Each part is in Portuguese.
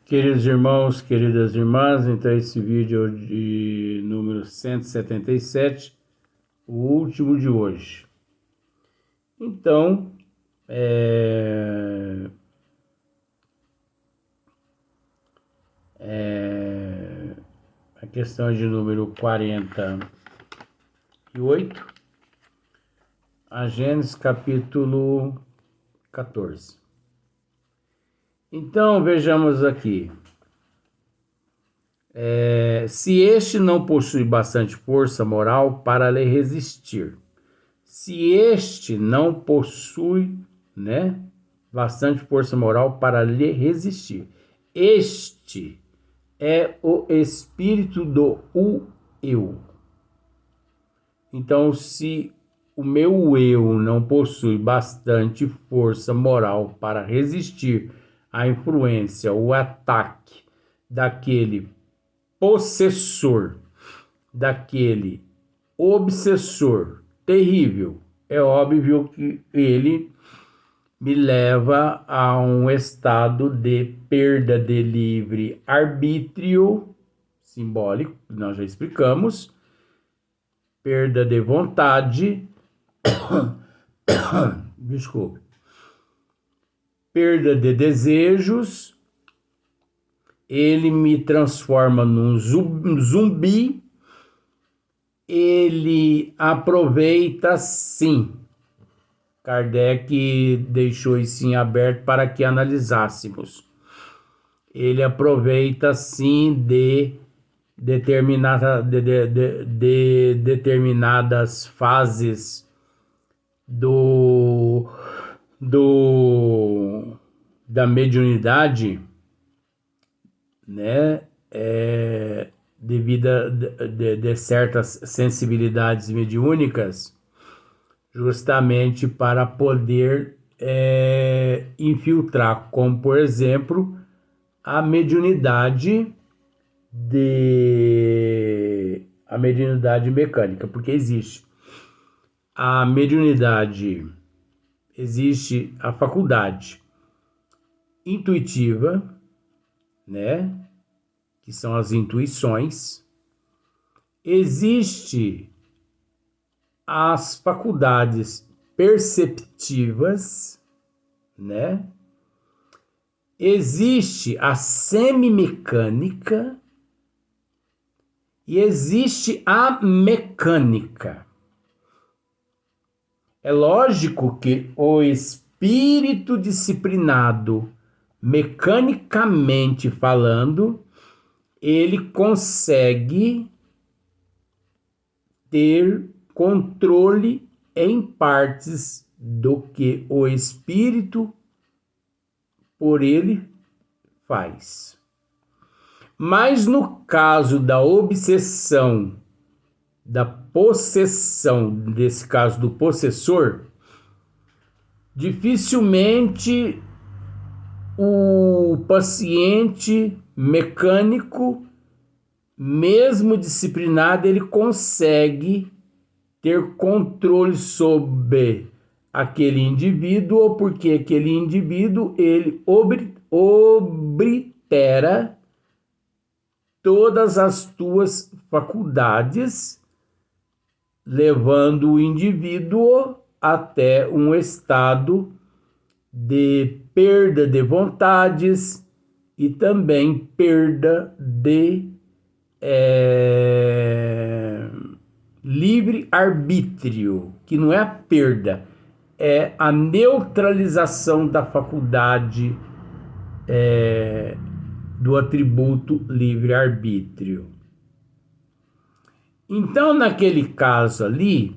Queridos irmãos, queridas irmãs, então esse vídeo é de número 177, o último de hoje. Então, a questão de número 48, a Gênesis capítulo 14. Então, vejamos aqui. Se este não possui bastante força moral para lhe resistir, se este não possui, bastante força moral para lhe resistir, este é o espírito do eu. Então, se o meu eu não possui bastante força moral para resistir à influência, o ataque daquele possessor, daquele obsessor terrível, é óbvio que ele me leva a um estado de perda de livre arbítrio simbólico, nós já explicamos, perda de vontade, desculpe, perda de desejos, ele me transforma num zumbi, ele aproveita sim. Kardec deixou isso em aberto para que analisássemos. Ele aproveita sim de determinadas fases da mediunidade, devido de certas sensibilidades mediúnicas, justamente para poder infiltrar, como por exemplo a mediunidade mecânica, porque existe a mediunidade, existe a faculdade intuitiva, que são as intuições, existe as faculdades perceptivas, existe a semimecânica e existe a mecânica. É lógico que o espírito disciplinado, mecanicamente falando, ele consegue ter controle em partes do que o espírito por ele faz. Mas no caso da obsessão, da possessão, nesse caso do possessor, dificilmente o paciente mecânico, mesmo disciplinado, ele consegue ter controle sobre aquele indivíduo, porque aquele indivíduo ele oblitera todas as tuas faculdades, levando o indivíduo até um estado de perda de vontades e também perda de livre arbítrio, que não é a perda, é a neutralização da faculdade do atributo livre-arbítrio. Então, naquele caso ali,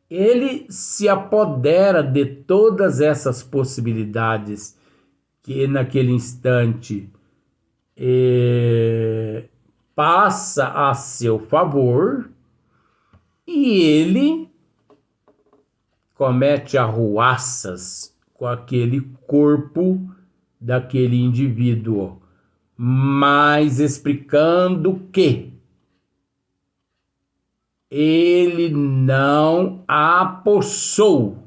ele se apodera de todas essas possibilidades que naquele instante passa a seu favor e ele comete arruaças com aquele corpo daquele indivíduo, mas explicando que ele não apossou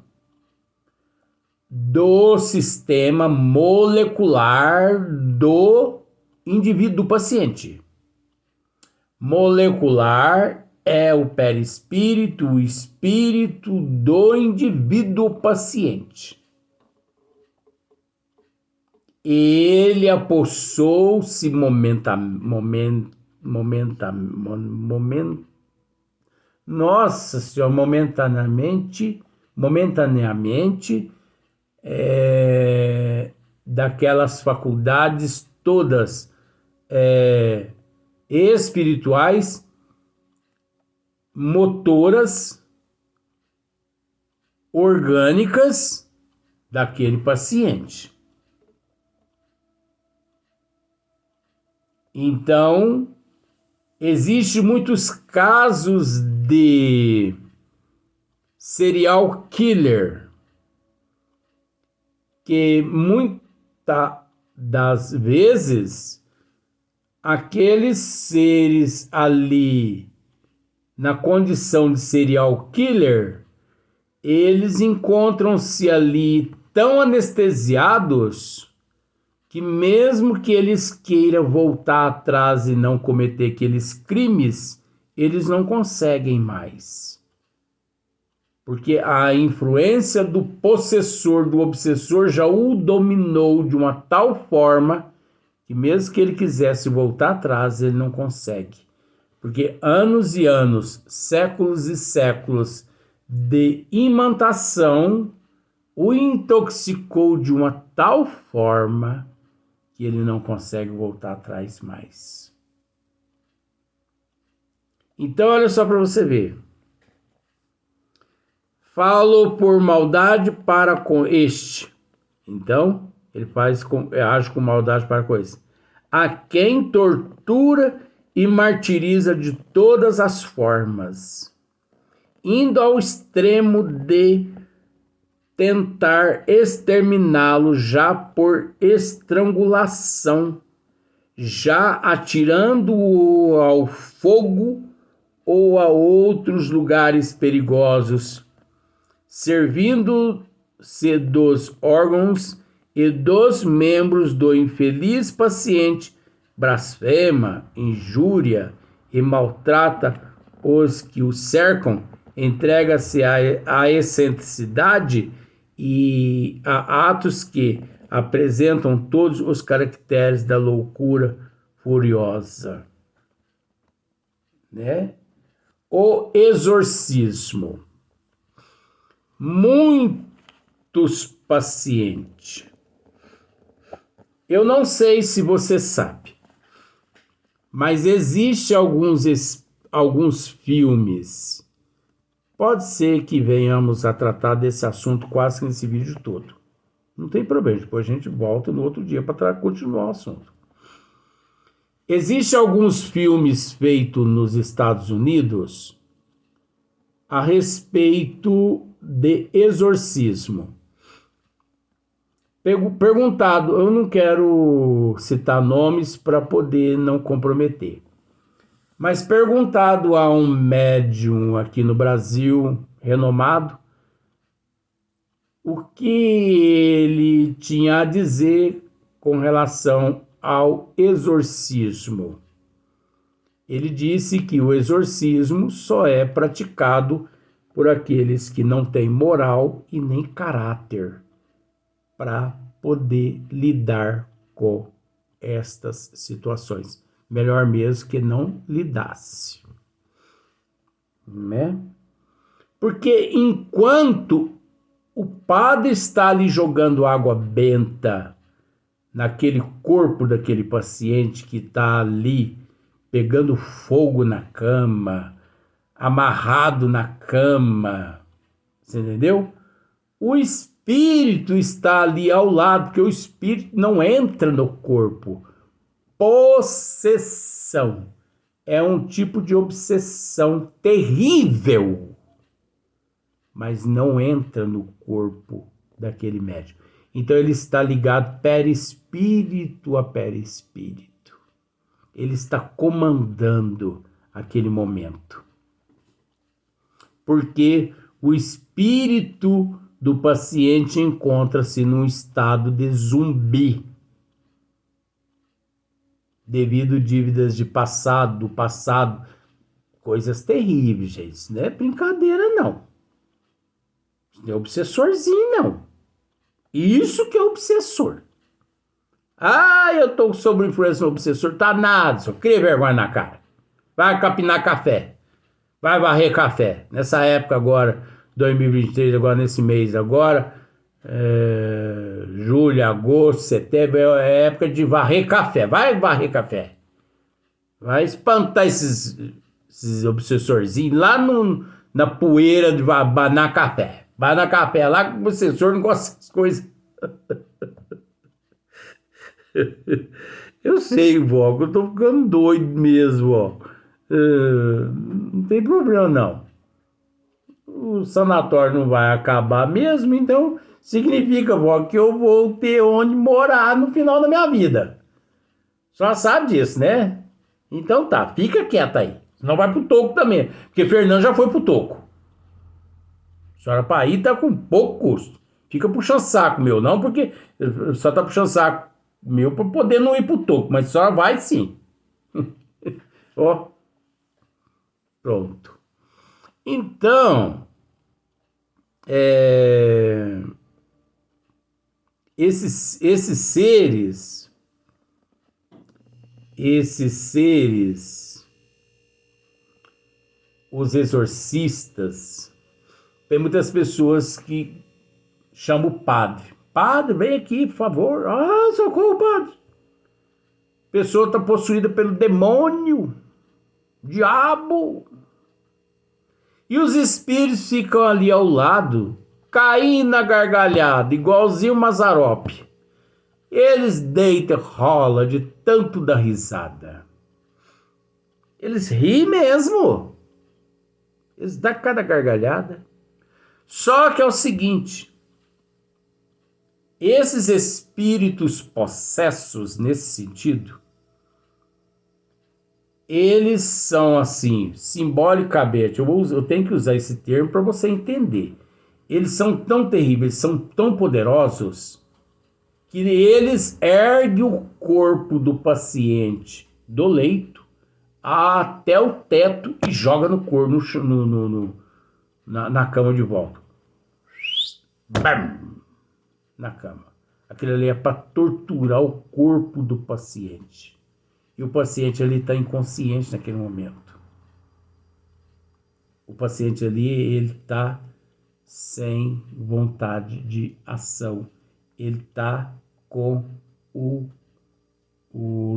do sistema molecular do indivíduo, do paciente. Molecular é o perispírito, o espírito do indivíduo paciente. Ele apossou-se momentaneamente daquelas faculdades todas espirituais, motoras, orgânicas daquele paciente. Então, existem muitos casos de serial killer que muitas das vezes aqueles seres ali na condição de serial killer, eles encontram-se ali tão anestesiados que mesmo que eles queiram voltar atrás e não cometer aqueles crimes, eles não conseguem mais. Porque a influência do possessor, do obsessor, já o dominou de uma tal forma que mesmo que ele quisesse voltar atrás, ele não consegue. Porque anos e anos, séculos e séculos de imantação o intoxicou de uma tal forma que ele não consegue voltar atrás mais. Então, olha só para você ver. Falo por maldade para com este. Então, ele age com maldade para com esse. A quem tortura e martiriza de todas as formas, indo ao extremo de tentar exterminá-lo já por estrangulação, já atirando-o ao fogo ou a outros lugares perigosos, servindo-se dos órgãos e dos membros do infeliz paciente, blasfema, injúria e maltrata os que o cercam, entrega-se à excentricidade e a atos que apresentam todos os caracteres da loucura furiosa, né? O exorcismo. Muitos pacientes. Eu não sei se você sabe, mas existe alguns filmes. Pode ser que venhamos a tratar desse assunto quase que nesse vídeo todo. Não tem problema, depois a gente volta no outro dia para continuar o assunto. Existem alguns filmes feitos nos Estados Unidos a respeito de exorcismo. Perguntado, eu não quero citar nomes para poder não comprometer, mas perguntado a um médium aqui no Brasil, renomado, o que ele tinha a dizer com relação ao exorcismo. Ele disse que o exorcismo só é praticado por aqueles que não têm moral e nem caráter para poder lidar com estas situações. Melhor mesmo que não lidasse, né? Porque enquanto o padre está ali jogando água benta naquele corpo daquele paciente que está ali pegando fogo na cama, amarrado na cama, você entendeu? O espírito está ali ao lado, porque o espírito não entra no corpo. Possessão é um tipo de obsessão terrível, mas não entra no corpo daquele médium. Então ele está ligado perispírito a perispírito. Ele está comandando aquele momento. Porque o espírito do paciente encontra-se num estado de zumbi, devido a dívidas do passado, coisas terríveis, gente. Isso não é brincadeira, não. Isso não é obsessorzinho, não. Isso que é obsessor. Ah, eu tô sob influência do obsessor. Tá nada, só cria vergonha na cara. Vai capinar café. Vai varrer café. Nessa época agora, 2023, agora nesse mês agora, julho, agosto, setembro, é época de varrer café. Vai varrer café. Vai espantar esses obsessorzinhos lá na poeira de banar café. Banar café lá que o obsessor não gosta dessas coisas. Eu sei, vó, que eu tô ficando doido mesmo, ó. Não tem problema, não. O sanatório não vai acabar mesmo, então significa, vó, que eu vou ter onde morar no final da minha vida. Só sabe disso, né? Então tá, fica quieta aí. Senão vai pro toco também, porque Fernando já foi pro toco. A senhora pra ir tá com pouco custo. Fica puxando saco meu, não porque só tá puxando saco meu pra poder não ir pro toco, mas a senhora vai sim. Ó, pronto. Então, esses seres, os exorcistas, tem muitas pessoas que chamam o padre. Padre, vem aqui, por favor. Ah, socorro, padre. A pessoa está possuída pelo demônio, diabo. E os espíritos ficam ali ao lado, caindo na gargalhada, igualzinho o Mazzaropi. Eles deitam, rola de tanto dar risada. Eles riem mesmo. Eles dão cada gargalhada. Só que é o seguinte, esses espíritos possessos nesse sentido, eles são assim, simbolicamente, eu tenho que usar esse termo para você entender. Eles são tão terríveis, são tão poderosos, que eles erguem o corpo do paciente do leito até o teto e joga no corpo, na cama de volta. Bam! Na cama. Aquilo ali é para torturar o corpo do paciente. E o paciente ali está inconsciente naquele momento. O paciente ali, ele está sem vontade de ação. Ele está com o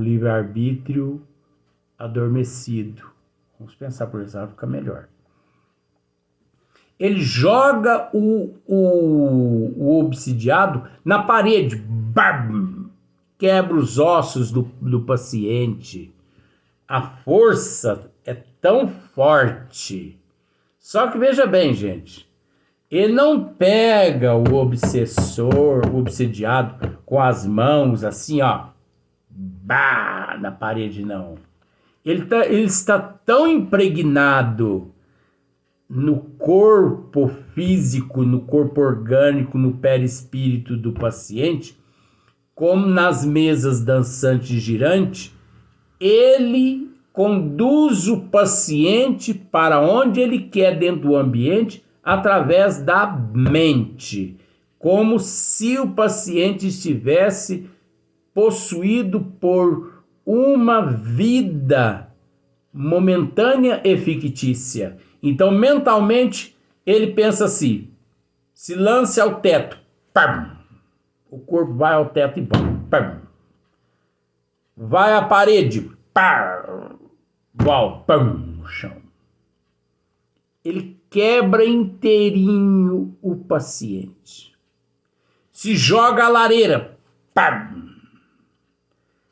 livre-arbítrio adormecido. Vamos pensar por isso, vai ficar melhor. Ele joga o obsidiado na parede. Bam! Quebra os ossos do paciente. A força é tão forte. Só que veja bem, gente. Ele não pega o obsidiado, com as mãos assim, ó. Bah, na parede, não. Ele está tão impregnado no corpo físico, no corpo orgânico, no perispírito do paciente, como nas mesas dançantes e girantes, ele conduz o paciente para onde ele quer dentro do ambiente através da mente, como se o paciente estivesse possuído por uma vida momentânea e fictícia. Então, mentalmente, ele pensa assim, se lance ao teto, pam, o corpo vai ao teto e pam, vai à parede, pam, pam, no chão. Ele quebra inteirinho o paciente. Se joga à lareira, pam,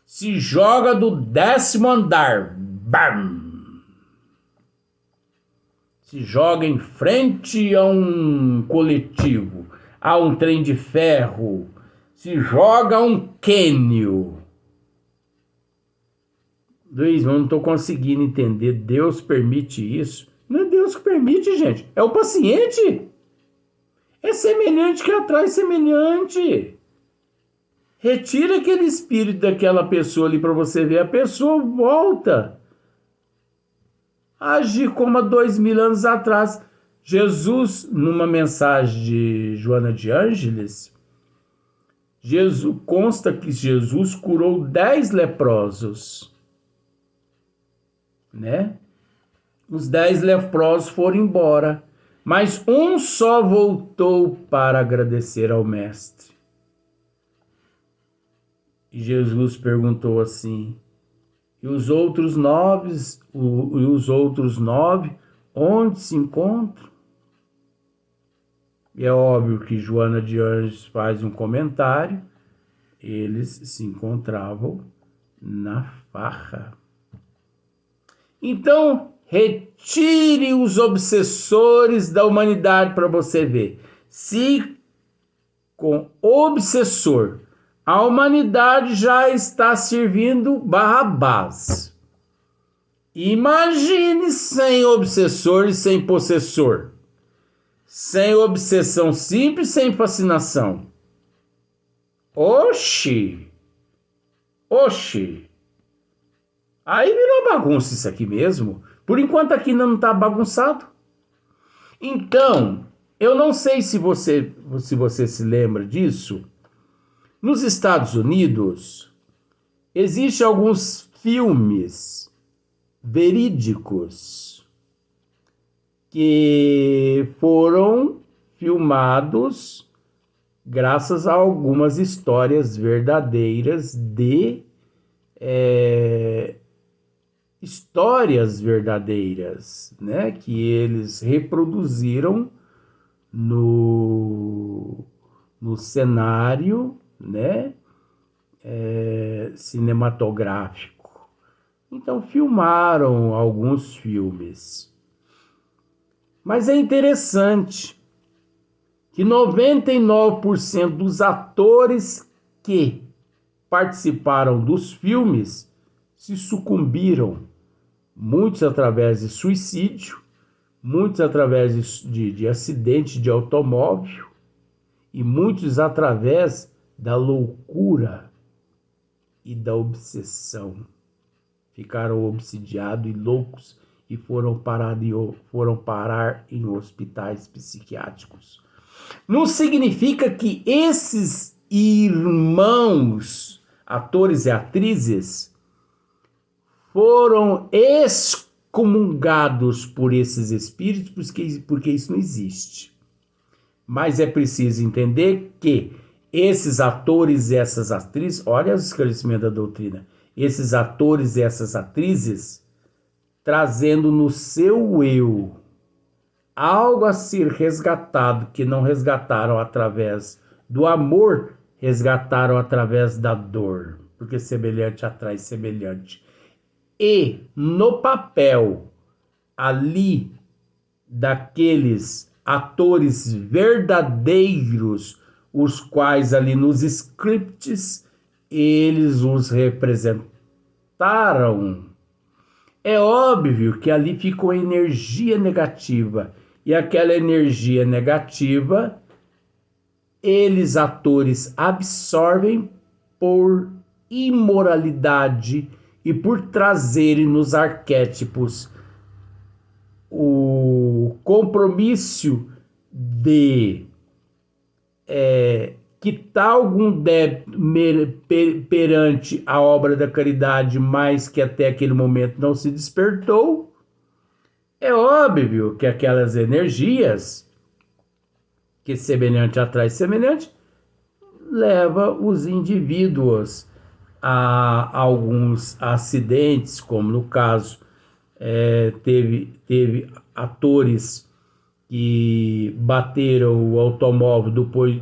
se joga do 10º andar, bam, se joga em frente a um coletivo, a um trem de ferro, se joga a um quênio. Luiz, eu não estou conseguindo entender. Deus permite isso? Não é Deus que permite, gente. É o paciente. É semelhante que atrai semelhante. Retira aquele espírito daquela pessoa ali para você ver. A pessoa volta a agir como há 2000 anos atrás. Jesus, numa mensagem de Joana de Ângeles, consta que Jesus curou 10 leprosos, né? Os 10 leprosos foram embora, mas um só voltou para agradecer ao mestre. E Jesus perguntou assim: e os outros 9, onde se encontram? E é óbvio que Joana de Ângeles faz um comentário. Eles se encontravam na farra. Então, retire os obsessores da humanidade para você ver. Se com obsessor a humanidade já está servindo Barrabás, imagine sem obsessor e sem possessor. Sem obsessão simples, sem fascinação. Oxi! Aí virou bagunça isso aqui mesmo. Por enquanto aqui ainda não está bagunçado. Então, eu não sei se você se lembra disso. Nos Estados Unidos, existem alguns filmes verídicos que foram filmados graças a algumas histórias verdadeiras histórias verdadeiras, né, que eles reproduziram no cenário, né, cinematográfico. Então filmaram alguns filmes. Mas é interessante que 99% dos atores que participaram dos filmes se sucumbiram, muitos através de suicídio, muitos através de acidente de automóvel e muitos através da loucura e da obsessão. Ficaram obsidiados e loucos e foram parar em hospitais psiquiátricos. Não significa que esses irmãos, atores e atrizes, foram excomungados por esses espíritos, porque isso não existe. Mas é preciso entender que esses atores e essas atrizes, olha os esclarecimentos da doutrina, esses atores e essas atrizes, trazendo no seu eu algo a ser resgatado, que não resgataram através do amor, resgataram através da dor, porque semelhante atrai semelhante. E no papel ali daqueles atores verdadeiros, os quais ali nos scripts eles os representaram, é óbvio que ali ficou energia negativa. E aquela energia negativa, eles, atores, absorvem por imoralidade e por trazerem nos arquétipos o compromisso de quitar algum débito perante a obra da caridade, mas que até aquele momento não se despertou. É óbvio que aquelas energias, que semelhante atrai semelhante, leva os indivíduos a alguns acidentes, como no caso teve atores que bateram o automóvel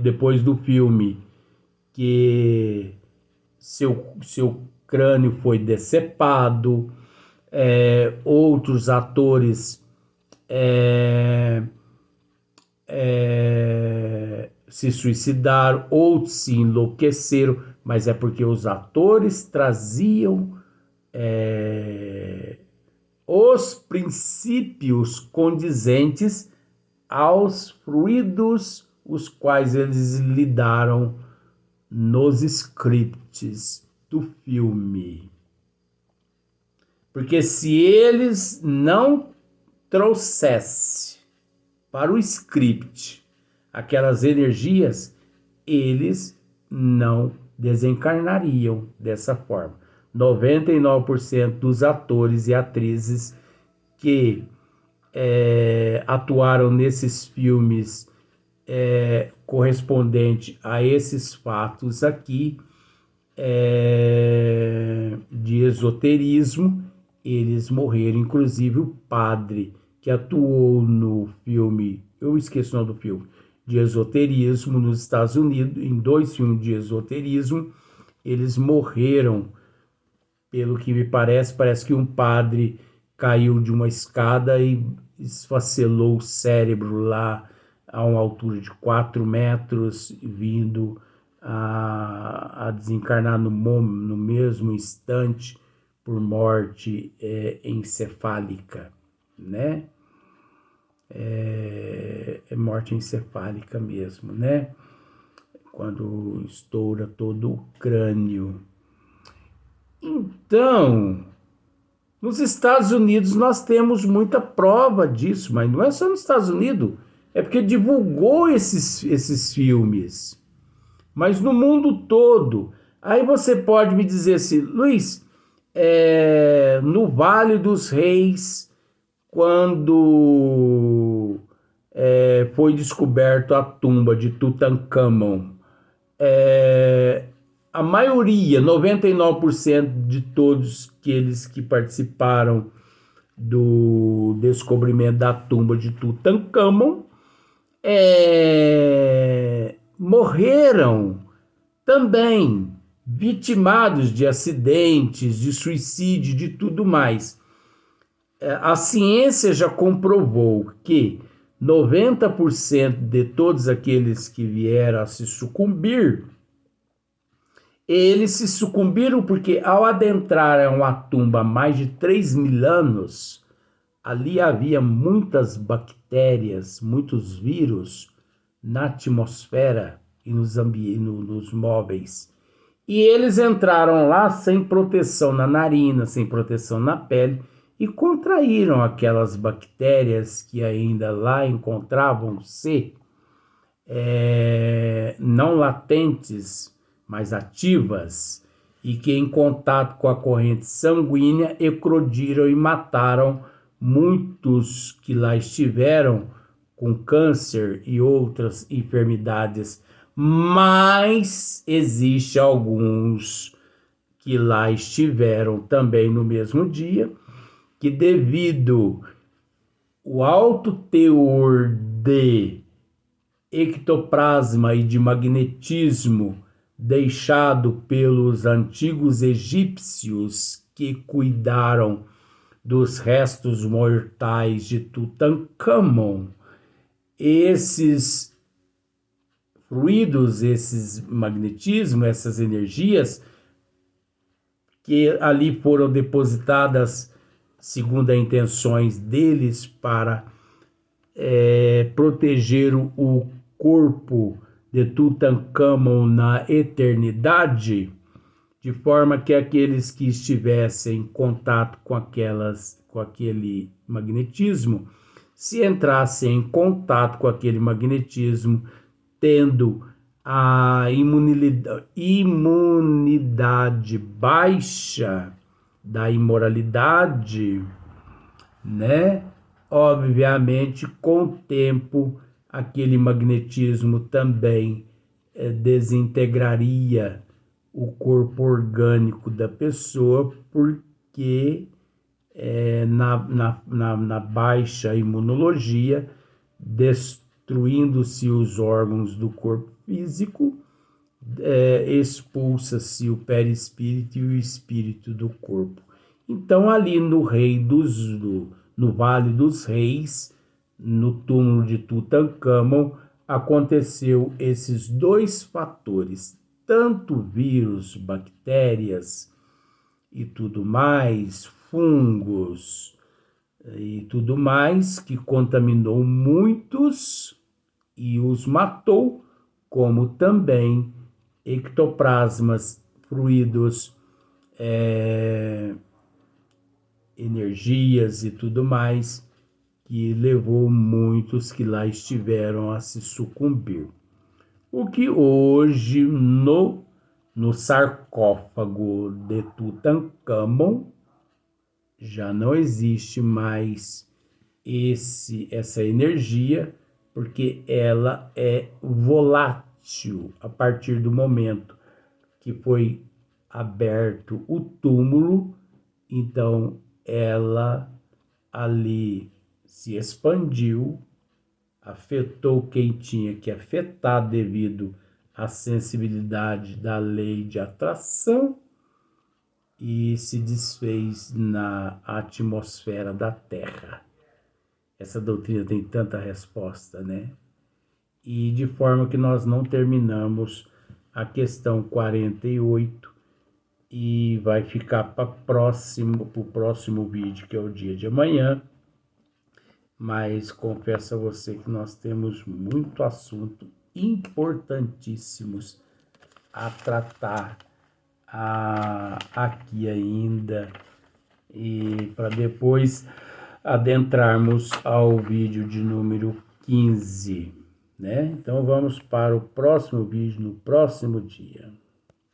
depois do filme, que seu crânio foi decepado. Outros atores se suicidaram, outros se enlouqueceram, mas é porque os atores traziam os princípios condizentes aos fluidos os quais eles lidaram nos scripts do filme. Porque se eles não trouxessem para o script aquelas energias, eles não desencarnariam dessa forma. 99% dos atores e atrizes que atuaram nesses filmes correspondente a esses fatos aqui de esoterismo, eles morreram. Inclusive o padre que atuou no filme, eu esqueci o nome do filme, de esoterismo nos Estados Unidos, em 2 filmes de esoterismo, eles morreram. Pelo que me parece que um padre caiu de uma escada e esfacelou o cérebro lá a uma altura de 4 metros, vindo a desencarnar no mesmo instante por morte encefálica, né? Morte encefálica mesmo, né? Quando estoura todo o crânio. Então, nos Estados Unidos nós temos muita prova disso, mas não é só nos Estados Unidos, é porque divulgou esses filmes, mas no mundo todo. Aí você pode me dizer assim, Luiz, no Vale dos Reis, quando foi descoberto a tumba de Tutancâmon, a maioria, 99% de todos aqueles que participaram do descobrimento da tumba de Tutancâmon morreram também, vitimados de acidentes, de suicídio, de tudo mais. A ciência já comprovou que 90% de todos aqueles que vieram a se sucumbir, eles se sucumbiram porque ao adentrar uma tumba há mais de 3.000 anos, ali havia muitas bactérias, muitos vírus na atmosfera e nos móveis. E eles entraram lá sem proteção na narina, sem proteção na pele, e contraíram aquelas bactérias que ainda lá encontravam-se não latentes, mas ativas, e que em contato com a corrente sanguínea eclodiram e mataram muitos que lá estiveram com câncer e outras enfermidades. Mas existe alguns que lá estiveram também no mesmo dia, que devido ao alto teor de ectoplasma e de magnetismo deixado pelos antigos egípcios que cuidaram dos restos mortais de Tutancâmon, esses fluidos, esses magnetismos, essas energias que ali foram depositadas segundo as intenções deles para proteger o corpo de Tutancâmon na eternidade, de forma que aqueles que estivessem em contato com aquele magnetismo, se entrassem em contato com aquele magnetismo, tendo a imunidade baixa da imoralidade, né? Obviamente, com o tempo, aquele magnetismo também desintegraria o corpo orgânico da pessoa, porque na baixa imunologia, destruindo-se os órgãos do corpo físico, expulsa-se o perispírito e o espírito do corpo. Então, ali no Vale dos Reis, no túmulo de Tutancâmon, aconteceu esses 2 fatores, tanto vírus, bactérias e tudo mais, fungos e tudo mais, que contaminou muitos e os matou, como também ectoplasmas, fluidos, energias e tudo mais, que levou muitos que lá estiveram a se sucumbir. O que hoje no sarcófago de Tutancâmon já não existe mais essa energia, porque ela é volátil a partir do momento que foi aberto o túmulo, então ela ali se expandiu, afetou quem tinha que afetar devido à sensibilidade da lei de atração e se desfez na atmosfera da Terra. Essa doutrina tem tanta resposta, né? E de forma que nós não terminamos a questão 48 e vai ficar para o próximo vídeo, que é o dia de amanhã. Mas confesso a você que nós temos muito assunto importantíssimos a tratar aqui ainda, e para depois adentrarmos ao vídeo de número 15, né? Então vamos para o próximo vídeo no próximo dia.